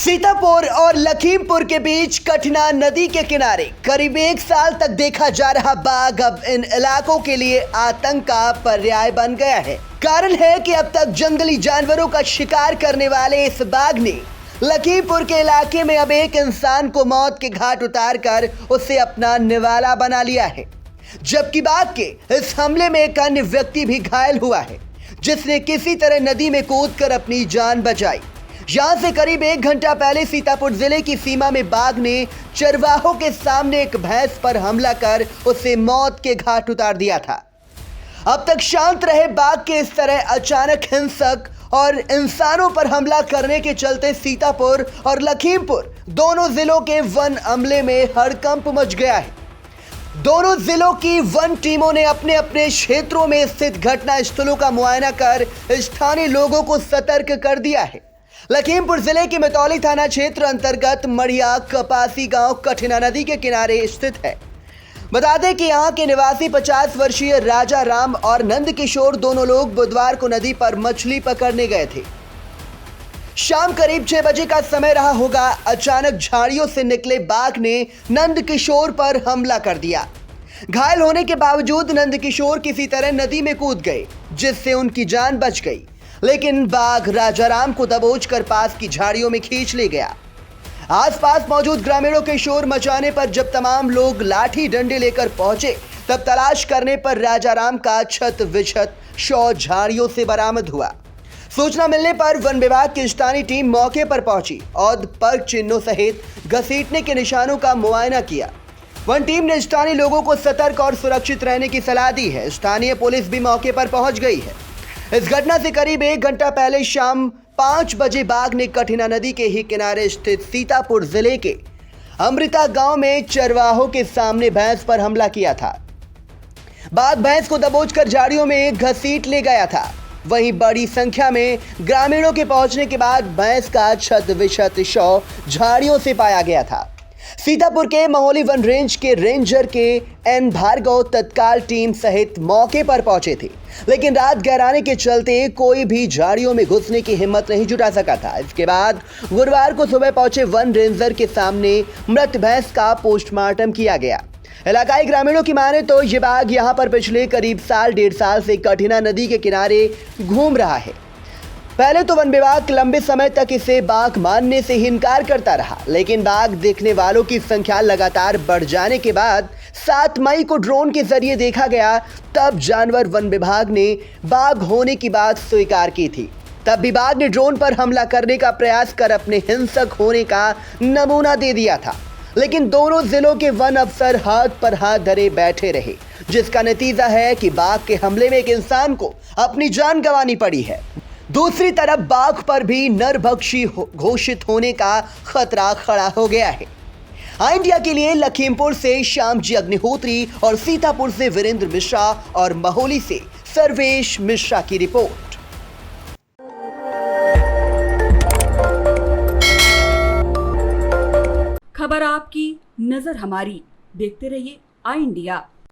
सीतापुर और लखीमपुर के बीच कटना नदी के किनारे करीब 1 साल तक देखा जा रहा बाघ अब इन इलाकों के लिए आतंक का पर्याय बन गया है। कारण है कि अब तक जंगली जानवरों का शिकार करने वाले इस बाघ ने लखीमपुर के इलाके में अब एक इंसान को मौत के घाट उतारकर उसे अपना निवाला बना लिया है। जबकि बाघ के इस हमले में एक अन्य व्यक्ति भी घायल हुआ है, जिसने किसी तरह नदी में कूदकर अपनी जान बचाई। यहां से करीब 1 घंटा पहले सीतापुर जिले की सीमा में बाघ ने चरवाहों के सामने एक भैंस पर हमला कर उसे मौत के घाट उतार दिया था। अब तक शांत रहे बाघ के इस तरह अचानक हिंसक और इंसानों पर हमला करने के चलते सीतापुर और लखीमपुर दोनों जिलों के वन अमले में हड़कंप मच गया है। दोनों जिलों की वन टीमों ने अपने अपने क्षेत्रों में स्थित घटना स्थलों का मुआयना कर स्थानीय लोगों को सतर्क कर दिया है। लखीमपुर जिले के मितौली थाना क्षेत्र अंतर्गत मढ़िया कपासी गांव कठिना नदी के किनारे स्थित है। बता दें कि यहां के निवासी 50 वर्षीय राजा राम और नंद किशोर दोनों लोग बुधवार को नदी पर मछली पकड़ने गए थे। शाम करीब 6 बजे का समय रहा होगा, अचानक झाड़ियों से निकले बाघ ने नंद किशोर पर हमला कर दिया। घायल होने के बावजूद नंद किशोर किसी तरह नदी में कूद गए, जिससे उनकी जान बच गई। लेकिन बाघ राजाराम को दबोचकर पास की झाड़ियों में खींच ले गया। आसपास मौजूद ग्रामीणों के शोर मचाने पर जब तमाम लोग लाठी डंडे लेकर पहुंचे, तब तलाश करने पर राजाराम का छत विछत शव झाड़ियों से बरामद हुआ। सूचना मिलने पर वन विभाग की स्थानीय टीम मौके पर पहुंची और पग चिन्हों सहित घसीटने के निशानों का मुआयना किया। वन टीम ने स्थानीय लोगों को सतर्क और सुरक्षित रहने की सलाह दी है। स्थानीय पुलिस भी मौके पर पहुंच गई है। इस घटना से करीब 1 घंटा पहले शाम 5 बजे बाघ ने कठिना नदी के ही किनारे स्थित सीतापुर जिले के अमृता गांव में चरवाहों के सामने भैंस पर हमला किया था। बाघ भैंस को दबोचकर झाड़ियों में घसीट ले गया था। वहीं बड़ी संख्या में ग्रामीणों के पहुंचने के बाद भैंस का छत विछत शव झाड़ियों से पाया गया था। सीतापुर के महोली वन रेंज के रेंजर के एन भार्गव तत्काल टीम सहित मौके पर पहुंचे थे, लेकिन रात गहराने के चलते कोई भी झाड़ियों में घुसने की हिम्मत नहीं जुटा सका था। इसके बाद गुरुवार को सुबह पहुंचे वन रेंजर के सामने मृत भैंस का पोस्टमार्टम किया गया। इलाकाई ग्रामीणों की माने तो ये बाघ यहाँ पर पिछले करीब 1.5 साल से कठिना नदी के किनारे घूम रहा है। पहले तो वन विभाग लंबे समय तक इसे बाघ मानने से ही इनकार करता रहा, लेकिन बाघ देखने वालों की संख्या लगातार बढ़ जाने के बाद 7 मई को ड्रोन के जरिए देखा गया। तब जानवर वन विभाग ने बाघ होने की बात स्वीकार की थी। तब भी बाघ ने ड्रोन पर हमला करने का प्रयास कर अपने हिंसक होने का नमूना दे दिया था, लेकिन दोनों जिलों के वन अफसर हाथ पर हाथ धरे बैठे रहे, जिसका नतीजा है कि बाघ के हमले में एक इंसान को अपनी जान गंवानी पड़ी है। दूसरी तरफ बाघ पर भी नरभक्षी घोषित होने का खतरा खड़ा हो गया है। इंडिया के लिए लखीमपुर से श्यामजी अग्निहोत्री और सीतापुर से वीरेंद्र मिश्रा और महोली से सर्वेश मिश्रा की रिपोर्ट। खबर आपकी, नजर हमारी। देखते रहिए आई इंडिया।